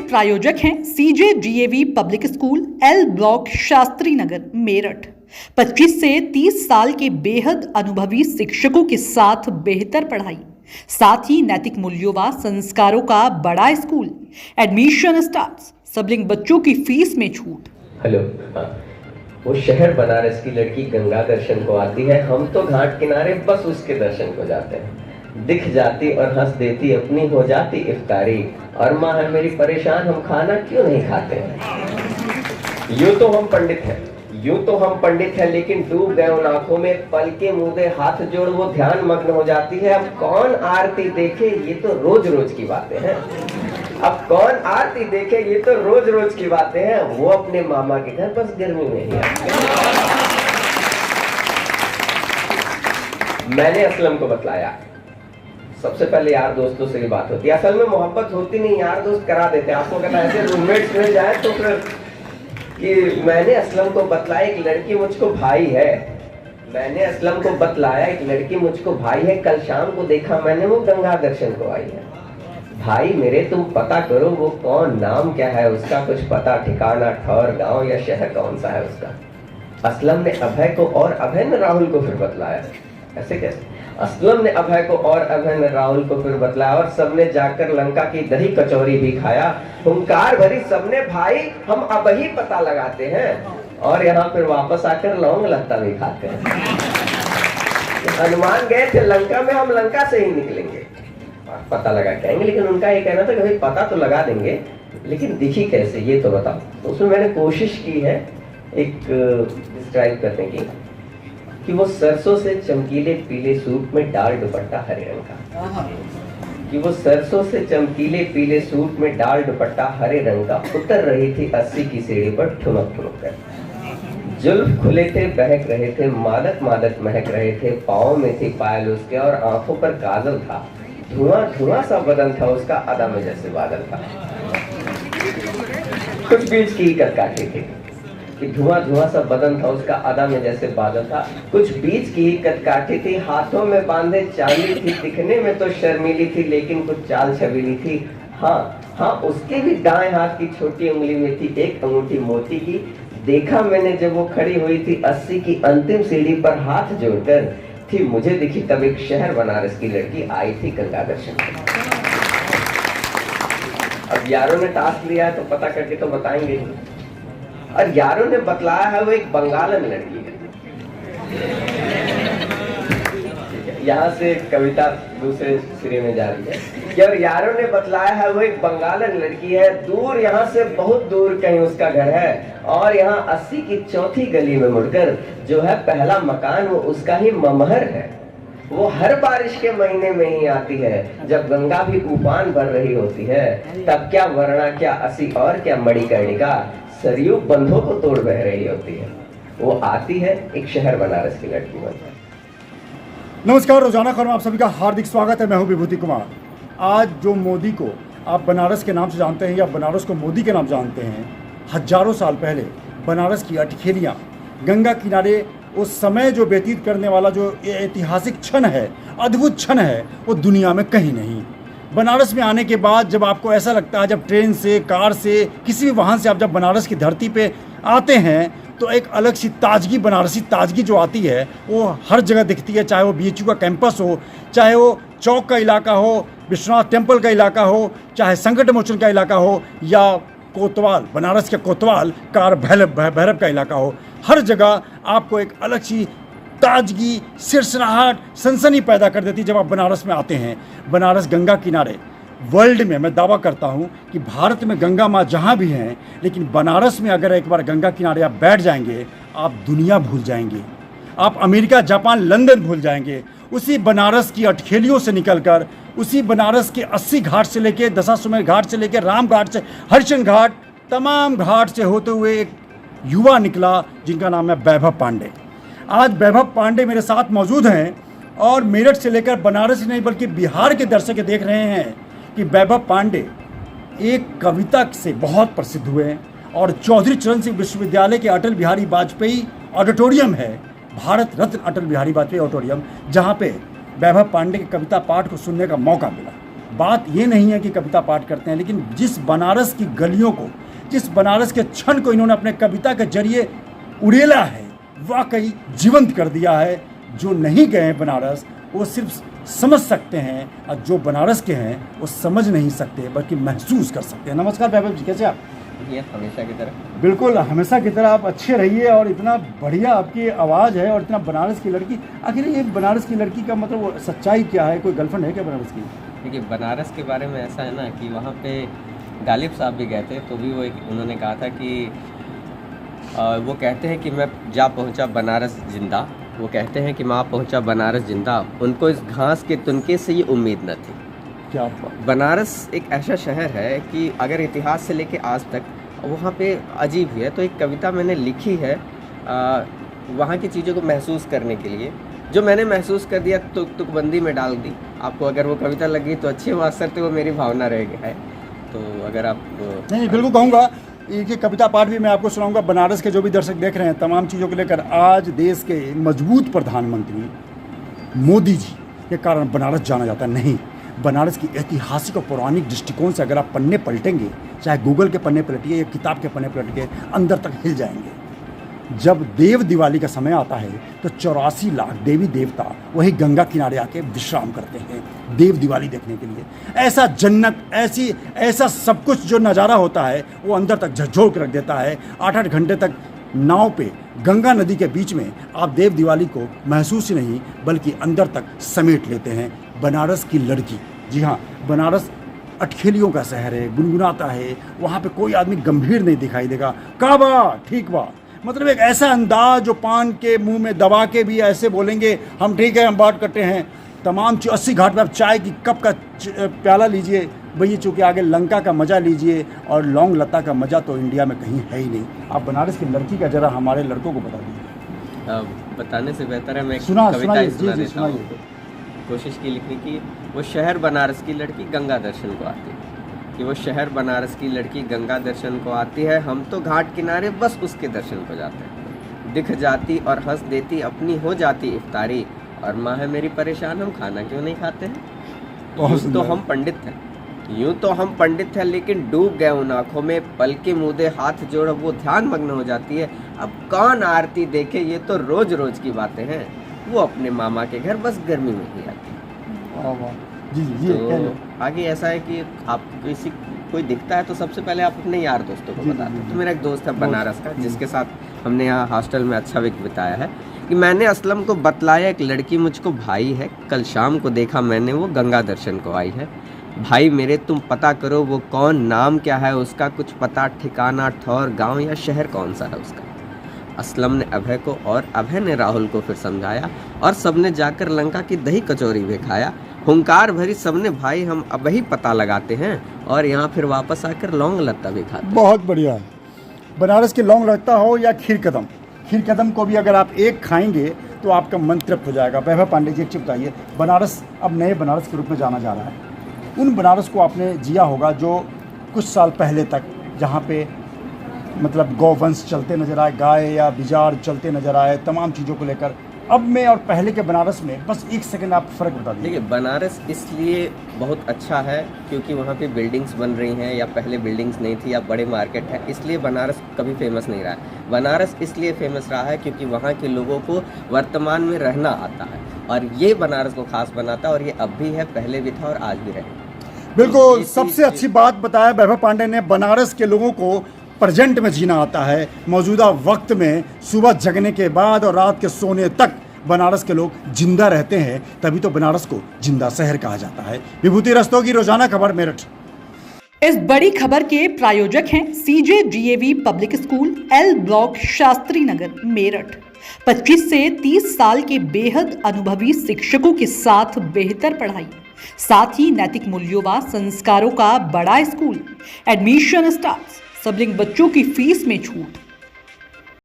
प्रायोजक हैं CJDAV public school, L block, Shastri Nagar, Meerut. 25 से 30 साल के बेहद अनुभवी शिक्षकों के साथ बेहतर पढ़ाई, साथ ही नैतिक मूल्यों व संस्कारों का बड़ा स्कूल। Admission start. सबलिंग बच्चों की फीस में छूट। हेलो, वो शहर बनारस की लड़की गंगा दर्शन को आती है, हम तो घाट किनारे बस उसके दर्शन को जाते हैं। दिख जाती और हंस देती, अपनी हो जाती इफ्तारी, और माँ है मेरी परेशान, हम खाना क्यों नहीं खाते हैं। यूं तो हम पंडित हैं, लेकिन डूब गए उन आंखों में, पल के मुंदे हाथ जोड़ वो ध्यान मग्न हो जाती है। अब कौन आरती देखे, ये तो रोज रोज की बातें हैं। अब कौन आरती देखे, ये तो रोज रोज की बातें हैं। वो अपने मामा के घर बस गर्मी में ही आती। मैंने असलम को बतलाया, सबसे पहले यार दोस्तों से ये बात होती है। असल में मोहब्बत होती नहीं, यार दोस्त करा देते हैं। आपको कहता है ऐसे रूममेट्स मिल जाए तो फिर कि मैंने असलम को बतलाया एक लड़की मुझको भाई है। मैंने असलम को बतलाया एक लड़की मुझको भाई है। कल शाम को देखा मैंने, वो गंगा दर्शन को आई है। भाई मेरे, तुम पता करो वो कौन, नाम क्या है उसका, कुछ पता ठिकाना, ठौर, गांव या शहर कौन सा है उसका। असलम ने अभय को और अभय ने राहुल को फिर बतलाया। ऐसे कैसे? असलम ने अभय को और अभय ने राहुल को फिर बतलाया, और सबने जाकर लंका की दही कचौरी भी खाया। हुंकार भरी सबने, भाई हम अब ही पता लगाते हैं, और यहाँ फिर वापस आकर लौंग लत्ता भी खाते हैं। हनुमान गए थे लंका में, हम लंका से ही निकलेंगे, पता लगा के आएंगे। लेकिन उनका ये कहना था कि भाई पता तो लगा देंगे, लेकिन दिखी कैसे ये तो बताओ। तो उसमें मैंने कोशिश की है एक डिस्क्राइब करने की, कि वो सरसों से चमकीले पीले सूट में डाल दुपट्टा हरे रंग का, कि वो सरसों से चमकीले पीले सूट में डाल दुपट्टा हरे रंग का, उतर रही थी 80 की सीढ़ी पर ठुमक ठुमक कर। जुल्फ खुले थे, बहक रहे थे, मादक मादक महक रहे थे, पाँव में थी पायल उसके और आंखों पर काजल था। धुआं धुआं सा बदन था उसका, अदा में जैसे बादल था। कुछ बीच की कटकाठी थी, कि धुआं धुआं सा बदन था उसका, अदा में जैसे बादल था। कुछ बीच की कटकाठी थी, हाथों में बांधे चांदी थी, दिखने में तो शर्मीली थी, लेकिन कुछ चाल छबीली थी। हाँ, उसके भी दाएं हाथ की छोटी उंगली में थी एक अंगूठी मोती की। देखा मैंने जब वो खड़ी हुई थी 80 की अंतिम सीढ़ी पर हाथ जोड़कर, थी मुझे दिखी तब एक शहर बनारस की लड़की आई थी गंगा दर्शन। अब यारों ने टास्क लिया है तो पता करके तो बताएंगे, और यारों ने बतलाया है वो एक बंगालन लड़की है। यहाँ से कविता दूसरे सिरे में जा रही है कि और यारों ने बतलाया है वो एक बंगालन लड़की है, दूर यहाँ से बहुत दूर कहीं उसका घर है, और यहाँ 80 की चौथी गली में मुड़कर जो है पहला मकान, वो उसका ही ममहर है। वो हर बारिश के महीने में ही आती है, जब गंगा भी उफान भर रही होती है, तब क्या वरना क्या 80 और क्या मणिकर्णिका सरयू बंधों को तोड़ बह रही होती है। वो आती है एक शहर बनारस की लड़की बनकर। नमस्कार, रोजाना खबर में आप सभी का हार्दिक स्वागत है। मैं हूं विभूति कुमार। आज जो मोदी को आप बनारस के नाम से जानते हैं या बनारस को मोदी के नाम जानते हैं, हजारों साल पहले बनारस की अटखेलियाँ, गंगा किनारे उस समय जो व्यतीत करने वाला जो ऐतिहासिक क्षण है, अद्भुत क्षण है, वो दुनिया में कहीं नहीं। बनारस में आने के बाद जब आपको ऐसा लगता है, जब ट्रेन से, कार से, किसी भी वाहन से आप जब बनारस की धरती पे आते हैं, तो एक अलग सी ताजगी, बनारसी ताजगी जो आती है वो हर जगह दिखती है। चाहे वो BHU का कैंपस हो, चाहे वो चौक का इलाका हो, विश्वनाथ टेम्पल का इलाका हो, चाहे संकट मोचन का इलाका हो, या कोतवाल, बनारस के कोतवाल कार भैरव का इलाका हो, हर जगह आपको एक अलग सी ताजगी, सिरसराहट, सनसनी पैदा कर देती जब आप बनारस में आते हैं। बनारस गंगा किनारे, वर्ल्ड में मैं दावा करता हूं कि भारत में गंगा माँ जहां भी हैं, लेकिन बनारस में अगर एक बार गंगा किनारे आप बैठ जाएंगे, आप दुनिया भूल जाएंगे, आप अमेरिका, जापान, लंदन भूल जाएंगे। उसी बनारस की अटखेलियों से निकलकर, उसी बनारस के 80 घाट से लेकर, दशाश्वमेध घाट से लेकर, राम घाट से हरिश्चंद्र घाट, तमाम घाट से होते हुए एक युवा निकला जिनका नाम है वैभव पांडे। आज वैभव पांडे मेरे साथ मौजूद हैं, और मेरठ से लेकर बनारस ही नहीं बल्कि बिहार के दर्शक देख रहे हैं कि वैभव पांडे एक कविता से बहुत प्रसिद्ध हुए, और चौधरी चरण सिंह विश्वविद्यालय के अटल बिहारी वाजपेयी ऑडिटोरियम है, भारत रत्न अटल बिहारी वाजपेयी ऑडिटोरियम, जहाँ पे वैभव पांडे के कविता पाठ को सुनने का मौका मिला। बात ये नहीं है कि कविता पाठ करते हैं, लेकिन जिस बनारस की गलियों को, जिस बनारस के क्षण को इन्होंने अपने कविता के जरिए उड़ेला है, वाकई जीवंत कर दिया है। जो नहीं गए हैं बनारस वो सिर्फ समझ सकते हैं, और जो बनारस के हैं वो समझ नहीं सकते बल्कि महसूस कर सकते हैं। नमस्कार वैभव जी, कैसे आप? ये हमेशा की तरह। बिल्कुल, हमेशा की तरह आप अच्छे रहिए। और इतना बढ़िया आपकी आवाज़ है और इतना बनारस की लड़की, आखिर ये बनारस की लड़की का मतलब वो सच्चाई क्या है? कोई गर्लफ्रेंड है क्या बनारस की? देखिए, बनारस के बारे में ऐसा है ना कि वहाँ पे गालिब साहब भी गए थे, तो भी वो उन्होंने कहा था कि वो कहते हैं कि मैं जा पहुँचा बनारस जिंदा, वो कहते हैं कि मैं पहुँचा बनारस जिंदा, उनको इस घास के तुनके से ये उम्मीद न थी। क्या बनारस एक ऐसा शहर है कि अगर इतिहास से लेके आज तक वहाँ पे अजीब ही है। तो एक कविता मैंने लिखी है वहाँ की चीज़ों को महसूस करने के लिए, जो मैंने महसूस कर दिया तुकबंदी में डाल दी। आपको अगर वो कविता लगी तो अच्छी, वो असर तो वो मेरी भावना रह गई है। तो अगर आप नहीं, बिल्कुल कहूँगा ये कविता पाठ भी मैं आपको सुनाऊंगा। बनारस के जो भी दर्शक देख रहे हैं तमाम चीज़ों को लेकर, आज देश के मजबूत प्रधानमंत्री मोदी जी के कारण बनारस जाना जाता है। नहीं, बनारस की ऐतिहासिक और पौराणिक दृष्टिकोण से अगर आप पन्ने पलटेंगे, चाहे गूगल के पन्ने पलटिए या किताब के पन्ने पलटिए, अंदर तक हिल जाएंगे। जब देव दिवाली का समय आता है तो 84 लाख देवी देवता वही गंगा किनारे आके विश्राम करते हैं देव दिवाली देखने के लिए। ऐसा जन्नत, ऐसा सब कुछ जो नज़ारा होता है वो अंदर तक झकझोर के रख देता है। 8-8 घंटे तक नाव पे गंगा नदी के बीच में आप देव दिवाली को महसूस ही नहीं बल्कि अंदर तक समेट लेते हैं। बनारस की लड़की, जी हाँ, बनारस अटखेलियों का शहर है, गुनगुनाता है, वहाँ पे कोई आदमी गंभीर नहीं दिखाई देगा। का बा ठीक बा, मतलब एक ऐसा अंदाज जो पान के मुंह में दबा के भी ऐसे बोलेंगे हम ठीक है, हम बात करते हैं। तमाम 80 घाट पर आप चाय की कप का प्याला लीजिए भैया, चूँकि आगे लंका का मज़ा लीजिए, और लौंग लता का मज़ा तो इंडिया में कहीं है ही नहीं। आप बनारस की लड़की का जरा हमारे लड़कों को बता दीजिए। बताने से बेहतर है मैं सुना कविता ही सुना जी, देता हूँ। कोशिश की लिखने की, वो शहर बनारस की लड़की गंगा दर्शन को आती है, कि वो शहर बनारस की लड़की गंगा दर्शन को आती है। हम तो घाट किनारे बस उसके दर्शन को जाते हैं। दिख जाती और हंस देती, अपनी हो जाती इफ्तारी, और माँ है मेरी परेशान, हम खाना क्यों नहीं खाते हैं। यूँ तो हम पंडित हैं, यूँ तो हम पंडित हैं, लेकिन डूब गए उन आँखों में, पल के मुदे हाथ जोड़ वो ध्यान मग्न हो जाती है। अब कौन आरती देखे, ये तो रोज रोज की बातें हैं। वो अपने मामा के घर बस गर्मी में ही आती है। जी जी, तो आगे ऐसा है कि आप कोई दिखता है तो सबसे पहले आप अपने यार दोस्तों को बताते हैं। तो मेरा एक दोस्त है बनारस का, जिसके साथ हमने यहाँ हॉस्टल में अच्छा वक्त बिताया है, कि मैंने असलम को बतलाया एक लड़की मुझको भाई है, कल शाम को देखा मैंने वो गंगा दर्शन को आई है। भाई मेरे तुम पता करो वो कौन, नाम क्या है उसका, कुछ पता ठिकाना, ठौर, गाँव या शहर कौन सा है उसका। असलम ने अभय को और अभय ने राहुल को फिर समझाया, और सबने जाकर लंका की दही कचौरी भी खाया। हुंकार भरी सबने भाई हम अब ही पता लगाते हैं, और यहाँ फिर वापस आकर लौंग लत्ता भी खाते हैं। बहुत बढ़िया। बनारस की लौंग लत्ता हो या खीर कदम को भी अगर आप एक खाएंगे तो आपका मन तृप्त हो जाएगा। वैभव पांडे जी, एक चीज बताइए, बनारस अब नए बनारस के रूप में जाना जा रहा है। उन बनारस को आपने जिया होगा जो कुछ साल पहले तक जहाँ पे मतलब गौवंश चलते नजर आए, गाय या बिजार चलते नजर आए, तमाम चीज़ों को लेकर अब में और पहले के बनारस में बस एक सेकंड आप फ़र्क बता दीजिए। देखिए, बनारस इसलिए बहुत अच्छा है क्योंकि वहाँ पे बिल्डिंग्स बन रही हैं, या पहले बिल्डिंग्स नहीं थी, या बड़े मार्केट है, इसलिए बनारस कभी फेमस नहीं रहा है। बनारस इसलिए फेमस रहा है क्योंकि वहाँ के लोगों को वर्तमान में रहना आता है, और ये बनारस को खास बनाता है, और ये अब भी है, पहले भी था और आज भी रहेगा। बिल्कुल, सबसे अच्छी बात बताया वैभव पांडे ने। बनारस के लोगों को प्रेजेंट में जीना आता है, मौजूदा वक्त में सुबह जगने के बाद और रात के सोने तक बनारस के लोग जिंदा रहते हैं, तभी तो बनारस को जिंदा शहर कहा जाता है। विभूति रस्तोगी, रोजाना खबर, मेरठ। इस बड़ी खबर के प्रायोजक हैं CJDAV public school, L block, Shastri Nagar, Meerut. 25 से 30 साल के बेहद अनुभवी शिक्षकों के साथ बेहतर पढ़ाई, साथ ही नैतिक मूल्यों व संस्कारों का बड़ा स्कूल। एडमिशन स्टार्ट, सबलिंग बच्चों की फीस में छूट।